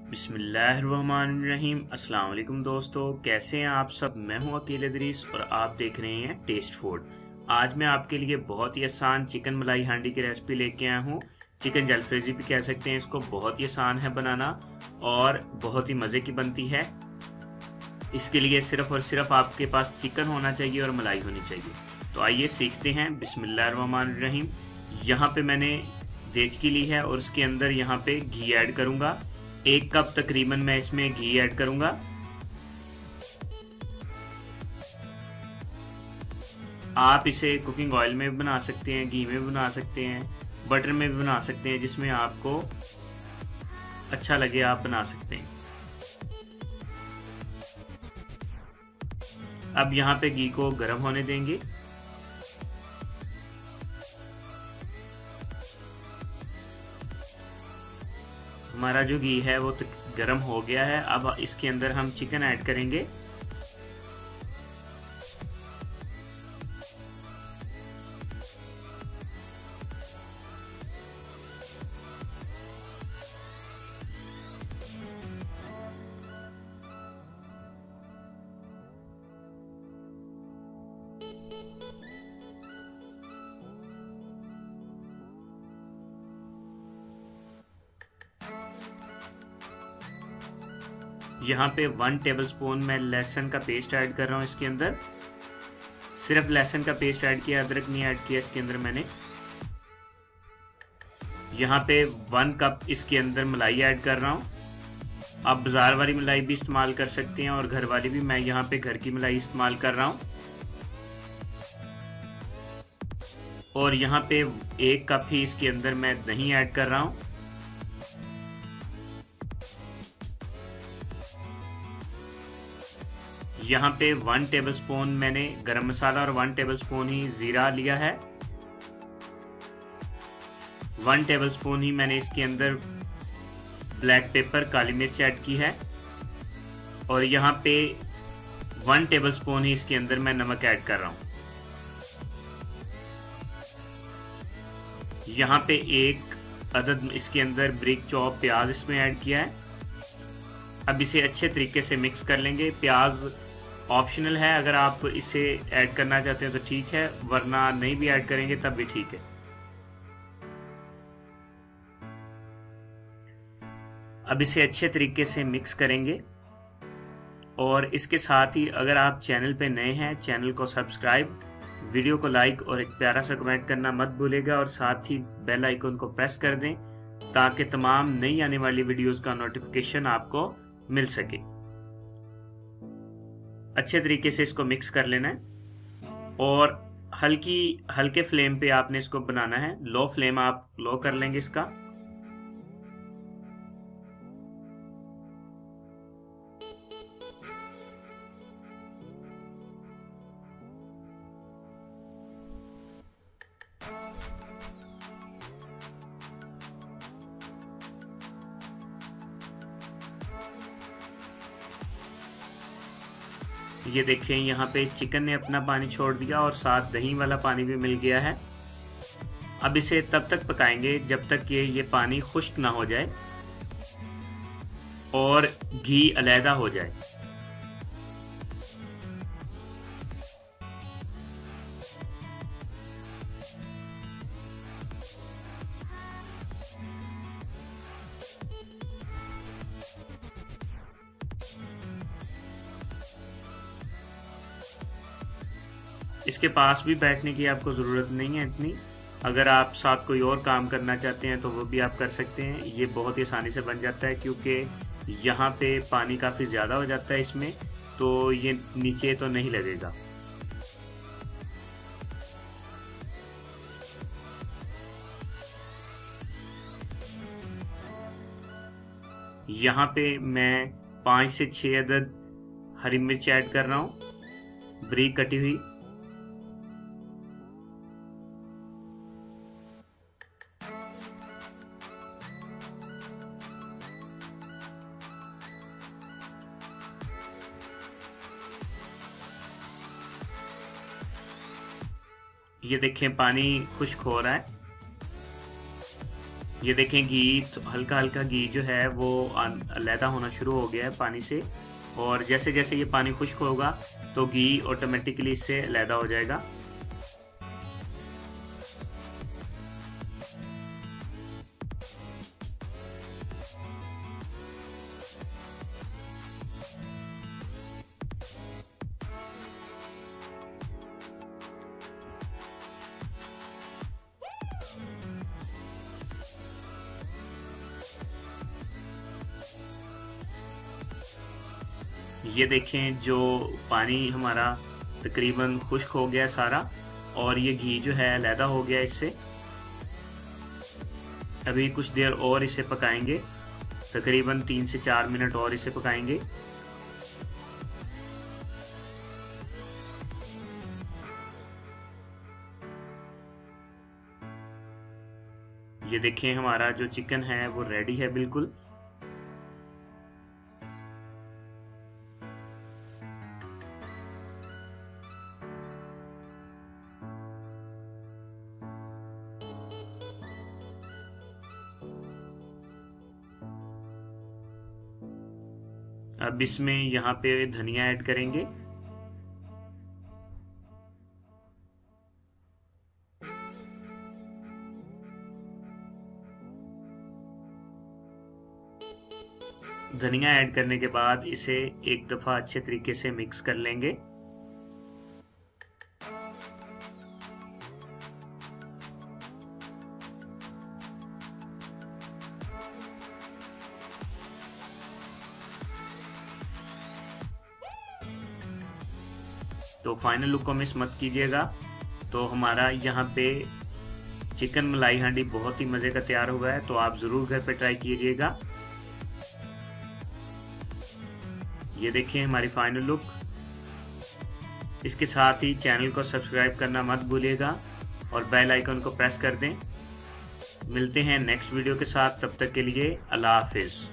बिस्मिल्लाहिर्रहमानिर्रहीम। अस्सलाम वालेकुम दोस्तों, कैसे हैं आप सब। मैं हूं अकील इदरीस और आप देख रहे हैं टेस्ट फूड। आज मैं आपके लिए बहुत ही आसान चिकन मलाई हांडी की रेसिपी लेके आया हूं। चिकन जलफ्रेजी भी कह सकते हैं इसको। बहुत ही आसान है बनाना और बहुत ही मज़े की बनती है। इसके लिए सिर्फ और सिर्फ आपके पास चिकन होना चाहिए और मलाई होनी चाहिए। तो आइए सीखते हैं। बिस्मिल्लाहिर्रहमानिर्रहीम। यहाँ पे मैंने देचकी ली है और उसके अंदर यहाँ पे घी ऐड करूँगा। 1 कप तकरीबन मैं इसमें घी ऐड करूँगा। आप इसे कुकिंग ऑयल में भी बना सकते हैं, घी में भी बना सकते हैं, बटर में भी बना सकते हैं, जिसमें आपको अच्छा लगे आप बना सकते हैं। अब यहाँ पे घी को गर्म होने देंगे। हमारा जो घी है वो गर्म हो गया है। अब इसके अंदर हम चिकन ऐड करेंगे। यहाँ पे 1 टेबलस्पून मैं लहसुन का पेस्ट ऐड कर रहा हूँ इसके अंदर। सिर्फ लहसुन का पेस्ट ऐड किया, अदरक नहीं ऐड किया इसके अंदर मैंने। यहाँ पे 1 कप इसके अंदर मलाई ऐड कर रहा हूँ। आप बाजार वाली मलाई भी इस्तेमाल कर सकते हैं और घर वाली भी। मैं यहाँ पे घर की मलाई इस्तेमाल कर रहा हूँ। और यहाँ पे 1 कप ही इसके अंदर मैं दही ऐड कर रहा हूँ। यहाँ पे 1 टेबलस्पून मैंने गरम मसाला और 1 टेबलस्पून ही जीरा लिया है। 1 टेबलस्पून ही मैंने इसके अंदर ब्लैक पेपर काली मिर्च ऐड की है। और यहाँ पे 1 टेबलस्पून ही इसके अंदर मैं नमक ऐड कर रहा हूँ। यहाँ पे 1 अदद इसके अंदर ब्रिक चॉप प्याज इसमें ऐड किया है। अब इसे अच्छे तरीके से मिक्स कर लेंगे। प्याज ऑप्शनल है, अगर आप इसे ऐड करना चाहते हैं तो ठीक है, वरना नहीं भी ऐड करेंगे तब भी ठीक है। अब इसे अच्छे तरीके से मिक्स करेंगे। और इसके साथ ही अगर आप चैनल पे नए हैं, चैनल को सब्सक्राइब, वीडियो को लाइक और एक प्यारा सा कमेंट करना मत भूलिएगा। और साथ ही बेल आइकन को प्रेस कर दें ताकि तमाम नई आने वाली वीडियोस का नोटिफिकेशन आपको मिल सके। अच्छे तरीके से इसको मिक्स कर लेना है और हल्के फ्लेम पे आपने इसको बनाना है। लो फ्लेम आप लो कर लेंगे इसका। ये देखें, यहाँ पे चिकन ने अपना पानी छोड़ दिया और साथ दही वाला पानी भी मिल गया है। अब इसे तब तक पकाएंगे जब तक कि ये पानी खुश्क ना हो जाए और घी अलहदा हो जाए। इसके पास भी बैठने की आपको ज़रूरत नहीं है इतनी। अगर आप साथ कोई और काम करना चाहते हैं तो वो भी आप कर सकते हैं। ये बहुत ही आसानी से बन जाता है क्योंकि यहाँ पे पानी काफ़ी ज़्यादा हो जाता है इसमें, तो ये नीचे तो नहीं लगेगा। यहाँ पे मैं 5 से 6 अदद हरी मिर्च ऐड कर रहा हूँ, बारीक कटी हुई। ये देखें, पानी खुश्क हो रहा है। ये देखें घी, हल्का हल्का घी जो है वो अलहदा होना शुरू हो गया है पानी से, और जैसे जैसे ये पानी खुश्क होगा तो घी ऑटोमेटिकली इससे अलहदा हो जाएगा। ये देखें जो पानी हमारा तकरीबन खुश्क हो गया सारा, और ये घी जो है अलहदा हो गया इससे। अभी कुछ देर और इसे पकाएंगे, तकरीबन 3 से 4 मिनट और इसे पकाएंगे। ये देखें हमारा जो चिकन है वो रेडी है बिल्कुल। अब इसमें यहाँ पे धनिया ऐड करेंगे। धनिया ऐड करने के बाद इसे एक दफ़ा अच्छे तरीके से मिक्स कर लेंगे। तो फाइनल लुक को मिस मत कीजिएगा। तो हमारा यहाँ पे चिकन मलाई हांडी बहुत ही मज़े का तैयार हुआ है, तो आप ज़रूर घर पे ट्राई कीजिएगा। ये देखिए हमारी फाइनल लुक। इसके साथ ही चैनल को सब्सक्राइब करना मत भूलिएगा और बेल आइकन को प्रेस कर दें। मिलते हैं नेक्स्ट वीडियो के साथ, तब तक के लिए अल्लाह हाफिज़।